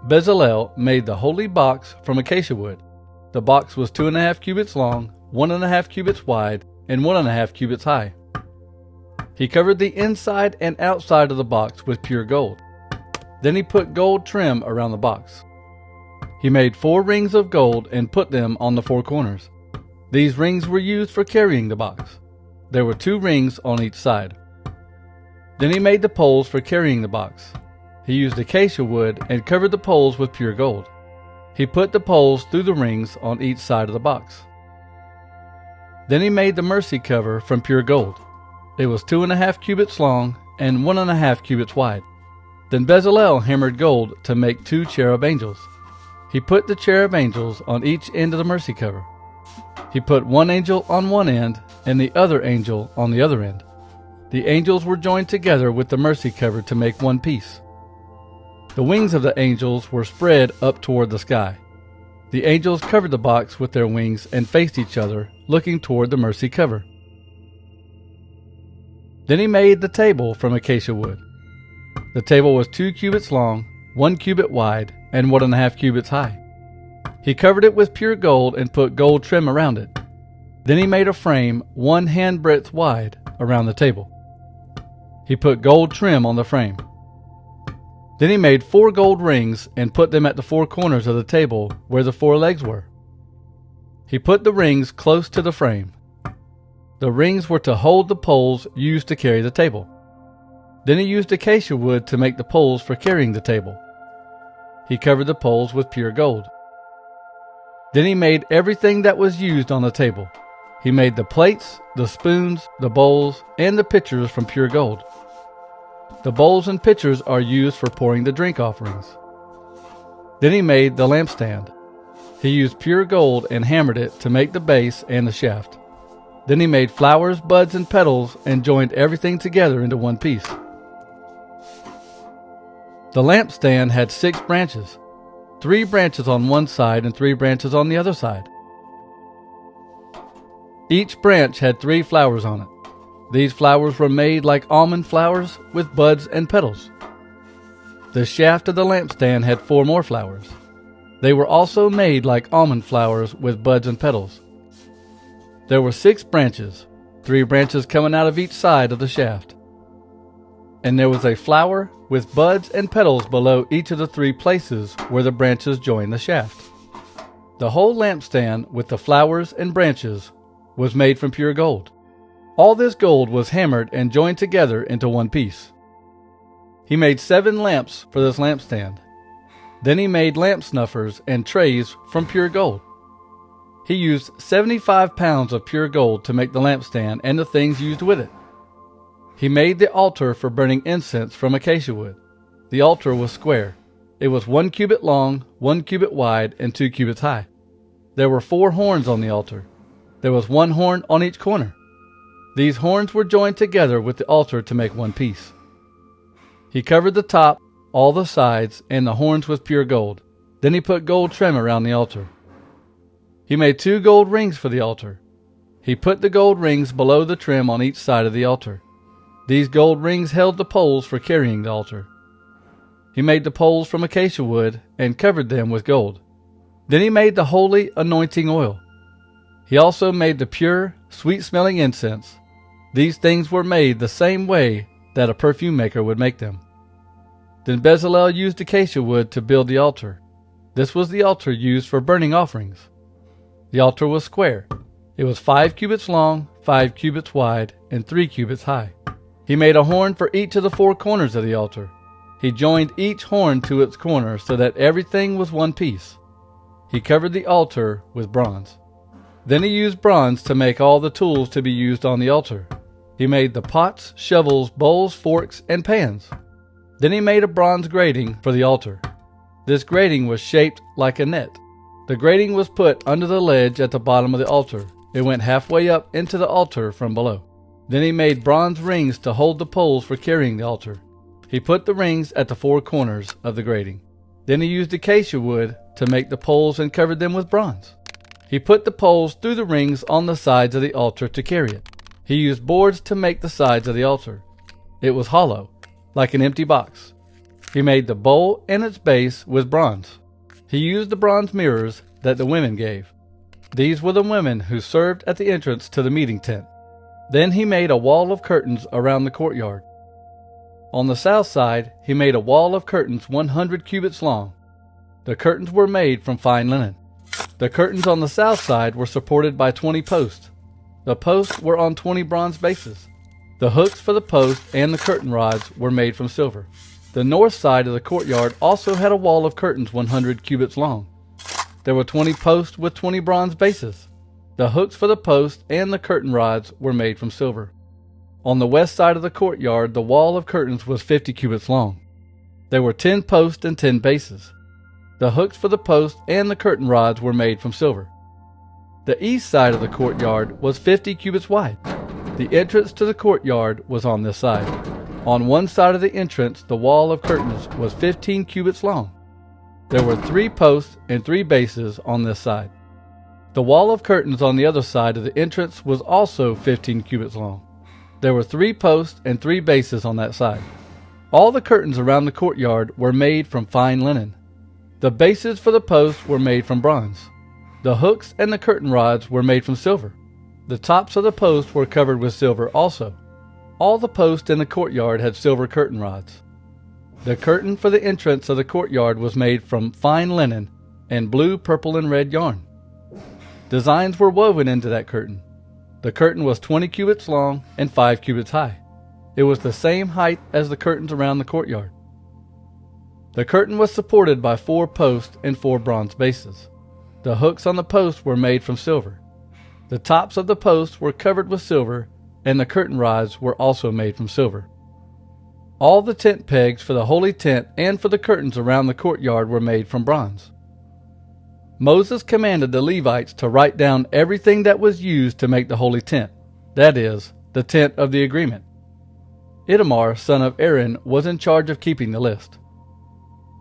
Bezalel made the holy box from acacia wood. The box was 2.5 cubits long, 1.5 cubits wide, and 1.5 cubits high. He covered the inside and outside of the box with pure gold. Then he put gold trim around the box. He made 4 rings of gold and put them on the 4 corners. These rings were used for carrying the box. There were 2 rings on each side. Then he made the poles for carrying the box. He used acacia wood and covered the poles with pure gold. He put the poles through the rings on each side of the box. Then he made the mercy cover from pure gold. It was 2.5 cubits long and 1.5 cubits wide. Then Bezalel hammered gold to make 2 cherub angels. He put the cherub angels on each end of the mercy cover. He put one angel on one end and the other angel on the other end. The angels were joined together with the mercy cover to make one piece. The wings of the angels were spread up toward the sky. The angels covered the box with their wings and faced each other, looking toward the mercy cover. Then he made the table from acacia wood. The table was 2 cubits long, 1 cubit wide, and 1.5 cubits high. He covered it with pure gold and put gold trim around it. Then he made a frame 1 handbreadth wide around the table. He put gold trim on the frame. Then he made 4 gold rings and put them at the 4 corners of the table where the 4 legs were. He put the rings close to the frame. The rings were to hold the poles used to carry the table. Then he used acacia wood to make the poles for carrying the table. He covered the poles with pure gold. Then he made everything that was used on the table. He made the plates, the spoons, the bowls, and the pitchers from pure gold. The bowls and pitchers are used for pouring the drink offerings. Then he made the lampstand. He used pure gold and hammered it to make the base and the shaft. Then he made flowers, buds, and petals and joined everything together into one piece. The lampstand had 6 branches, 3 branches on one side and 3 branches on the other side. Each branch had 3 flowers on it. These flowers were made like almond flowers with buds and petals. The shaft of the lampstand had 4 more flowers. They were also made like almond flowers with buds and petals. There were 6 branches, 3 branches coming out of each side of the shaft. And there was a flower with buds and petals below each of the 3 places where the branches joined the shaft. The whole lampstand with the flowers and branches was made from pure gold. All this gold was hammered and joined together into one piece. He made 7 lamps for this lampstand. Then he made lamp snuffers and trays from pure gold. He used 75 pounds of pure gold to make the lampstand and the things used with it. He made the altar for burning incense from acacia wood. The altar was square. It was 1 cubit long, 1 cubit wide, and 2 cubits high. There were 4 horns on the altar. There was 1 horn on each corner. These horns were joined together with the altar to make one piece. He covered the top, all the sides, and the horns with pure gold. Then he put gold trim around the altar. He made 2 gold rings for the altar. He put the gold rings below the trim on each side of the altar. These gold rings held the poles for carrying the altar. He made the poles from acacia wood and covered them with gold. Then he made the holy anointing oil. He also made the pure, sweet-smelling incense. These things were made the same way that a perfume maker would make them. Then Bezalel used acacia wood to build the altar. This was the altar used for burning offerings. The altar was square. It was 5 cubits long, 5 cubits wide, and 3 cubits high. He made a horn for each of the 4 corners of the altar. He joined each horn to its corner so that everything was one piece. He covered the altar with bronze. Then he used bronze to make all the tools to be used on the altar. He made the pots, shovels, bowls, forks, and pans. Then he made a bronze grating for the altar. This grating was shaped like a net. The grating was put under the ledge at the bottom of the altar. It went halfway up into the altar from below. Then he made bronze rings to hold the poles for carrying the altar. He put the rings at the 4 corners of the grating. Then he used acacia wood to make the poles and covered them with bronze. He put the poles through the rings on the sides of the altar to carry it. He used boards to make the sides of the altar. It was hollow, like an empty box. He made the bowl and its base with bronze. He used the bronze mirrors that the women gave. These were the women who served at the entrance to the meeting tent. Then he made a wall of curtains around the courtyard. On the south side, he made a wall of curtains 100 cubits long. The curtains were made from fine linen. The curtains on the south side were supported by 20 posts. The posts were on 20 bronze bases. The hooks for the posts and the curtain rods were made from silver. The north side of the courtyard also had a wall of curtains 100 cubits long. There were 20 posts with 20 bronze bases. The hooks for the posts and the curtain rods were made from silver. On the west side of the courtyard, the wall of curtains was 50 cubits long. There were 10 posts and 10 bases. The hooks for the posts and the curtain rods were made from silver. The east side of the courtyard was 50 cubits wide. The entrance to the courtyard was on this side. On one side of the entrance, the wall of curtains was 15 cubits long. There were 3 posts and 3 bases on this side. The wall of curtains on the other side of the entrance was also 15 cubits long. There were 3 posts and 3 bases on that side. All the curtains around the courtyard were made from fine linen. The bases for the posts were made from bronze. The hooks and the curtain rods were made from silver. The tops of the posts were covered with silver also. All the posts in the courtyard had silver curtain rods. The curtain for the entrance of the courtyard was made from fine linen and blue, purple, and red yarn. Designs were woven into that curtain. The curtain was 20 cubits long and 5 cubits high. It was the same height as the curtains around the courtyard. The curtain was supported by 4 posts and 4 bronze bases. The hooks on the posts were made from silver. The tops of the posts were covered with silver, and the curtain rods were also made from silver. All the tent pegs for the holy tent and for the curtains around the courtyard were made from bronze. Moses commanded the Levites to write down everything that was used to make the holy tent, that is, the tent of the agreement. Ithamar, son of Aaron, was in charge of keeping the list.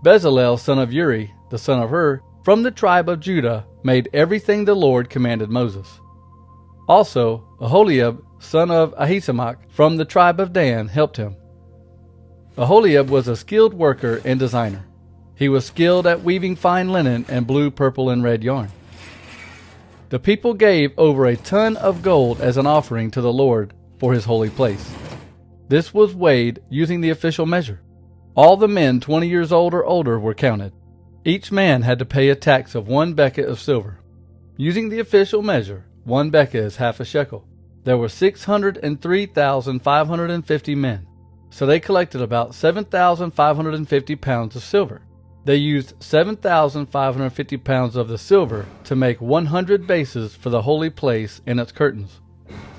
Bezalel, son of Uri, the son of Hur, from the tribe of Judah, made everything the Lord commanded Moses. Also, Aholiab, son of Ahisamach, from the tribe of Dan, helped him. Aholiab was a skilled worker and designer. He was skilled at weaving fine linen and blue, purple, and red yarn. The people gave over a ton of gold as an offering to the Lord for his holy place. This was weighed using the official measure. All the men 20 years old or older were counted. Each man had to pay a tax of 1 bekah of silver. Using the official measure, 1 bekah is half a shekel. There were 603,550 men, so they collected about 7,550 pounds of silver. They used 7,550 pounds of the silver to make 100 bases for the holy place and its curtains.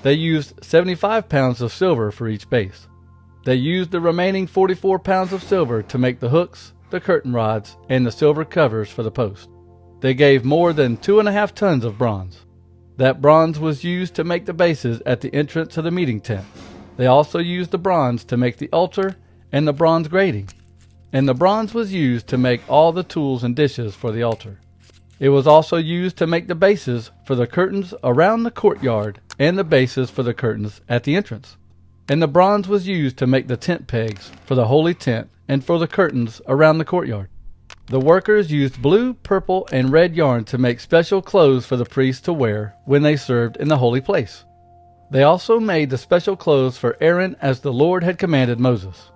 They used 75 pounds of silver for each base. They used the remaining 44 pounds of silver to make the hooks, the curtain rods, and the silver covers for the post. They gave more than 2.5 tons of bronze. That bronze was used to make the bases at the entrance to the meeting tent. They also used the bronze to make the altar and the bronze grating. And the bronze was used to make all the tools and dishes for the altar. It was also used to make the bases for the curtains around the courtyard and the bases for the curtains at the entrance. And the bronze was used to make the tent pegs for the holy tent and for the curtains around the courtyard. The workers used blue, purple, and red yarn to make special clothes for the priests to wear when they served in the holy place. They also made the special clothes for Aaron as the Lord had commanded Moses.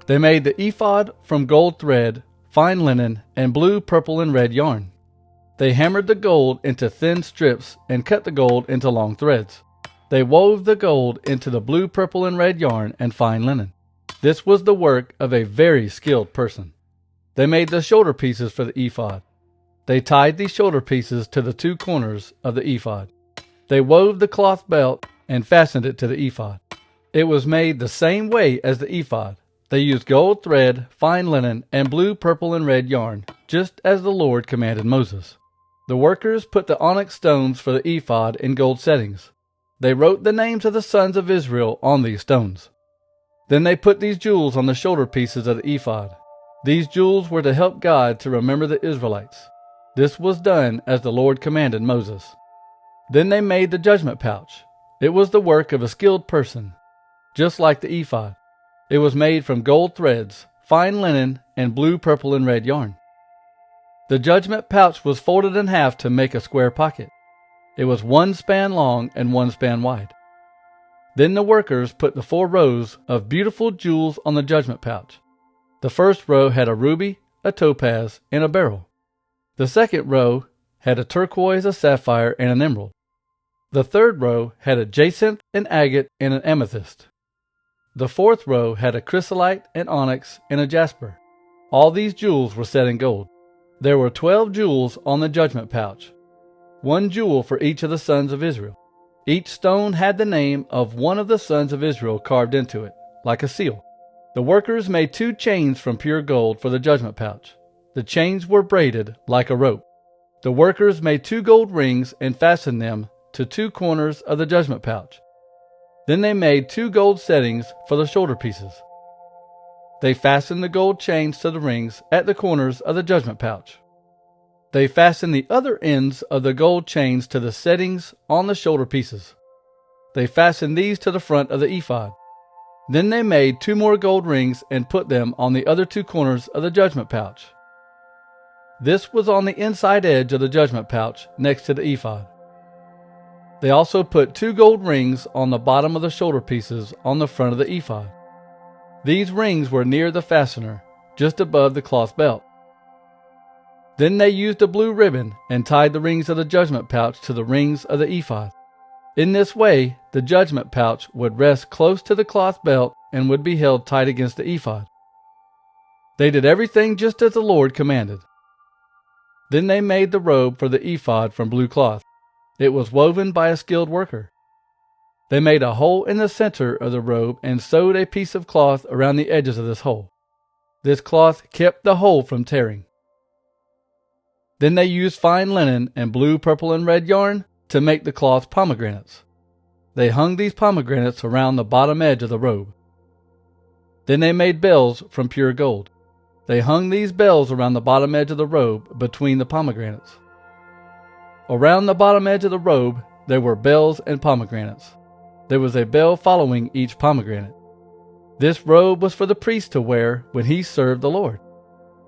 They made the ephod from gold thread, fine linen, and blue, purple, and red yarn. They hammered the gold into thin strips and cut the gold into long threads. They wove the gold into the blue, purple, and red yarn and fine linen. This was the work of a very skilled person. They made the shoulder pieces for the ephod. They tied these shoulder pieces to the 2 corners of the ephod. They wove the cloth belt and fastened it to the ephod. It was made the same way as the ephod. They used gold thread, fine linen, and blue, purple, and red yarn, just as the Lord commanded Moses. The workers put the onyx stones for the ephod in gold settings. They wrote the names of the sons of Israel on these stones. Then they put these jewels on the shoulder pieces of the ephod. These jewels were to help God to remember the Israelites. This was done as the Lord commanded Moses. Then they made the judgment pouch. It was the work of a skilled person, just like the ephod. It was made from gold threads, fine linen, and blue, purple, and red yarn. The judgment pouch was folded in half to make a square pocket. It was 1 span long and 1 span wide. Then the workers put the 4 rows of beautiful jewels on the judgment pouch. The first row had a ruby, a topaz, and a beryl. The second row had a turquoise, a sapphire, and an emerald. The third row had a jacinth, an agate, and an amethyst. The fourth row had a chrysolite, an onyx, and a jasper. All these jewels were set in gold. There were 12 jewels on the judgment pouch, 1 jewel for each of the sons of Israel. Each stone had the name of one of the sons of Israel carved into it, like a seal. The workers made 2 chains from pure gold for the judgment pouch. The chains were braided like a rope. The workers made 2 gold rings and fastened them to 2 corners of the judgment pouch. Then they made 2 gold settings for the shoulder pieces. They fastened the gold chains to the rings at the corners of the judgment pouch. They fastened the other ends of the gold chains to the settings on the shoulder pieces. They fastened these to the front of the ephod. Then they made 2 more gold rings and put them on the other 2 corners of the judgment pouch. This was on the inside edge of the judgment pouch next to the ephod. They also put 2 gold rings on the bottom of the shoulder pieces on the front of the ephod. These rings were near the fastener, just above the cloth belt. Then they used a blue ribbon and tied the rings of the judgment pouch to the rings of the ephod. In this way, the judgment pouch would rest close to the cloth belt and would be held tight against the ephod. They did everything just as the Lord commanded. Then they made the robe for the ephod from blue cloth. It was woven by a skilled worker. They made a hole in the center of the robe and sewed a piece of cloth around the edges of this hole. This cloth kept the hole from tearing. Then they used fine linen and blue, purple, and red yarn to make the cloth pomegranates. They hung these pomegranates around the bottom edge of the robe. Then they made bells from pure gold. They hung these bells around the bottom edge of the robe between the pomegranates. Around the bottom edge of the robe there were bells and pomegranates. There was a bell following each pomegranate. This robe was for the priest to wear when he served the Lord.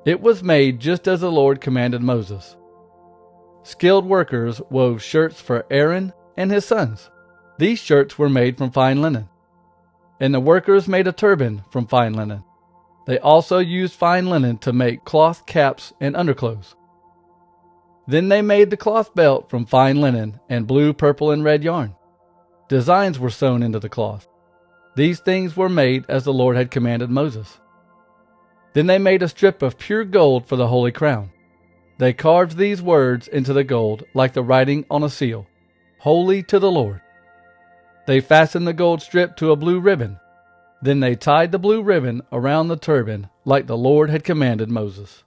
It was made just as the Lord commanded Moses. Skilled workers wove shirts for Aaron and his sons. These shirts were made from fine linen. And the workers made a turban from fine linen. They also used fine linen to make cloth caps and underclothes. Then they made the cloth belt from fine linen and blue, purple, and red yarn. Designs were sewn into the cloth. These things were made as the Lord had commanded Moses. Then they made a strip of pure gold for the holy crown. They carved these words into the gold like the writing on a seal, "Holy to the Lord." They fastened the gold strip to a blue ribbon. Then they tied the blue ribbon around the turban like the Lord had commanded Moses.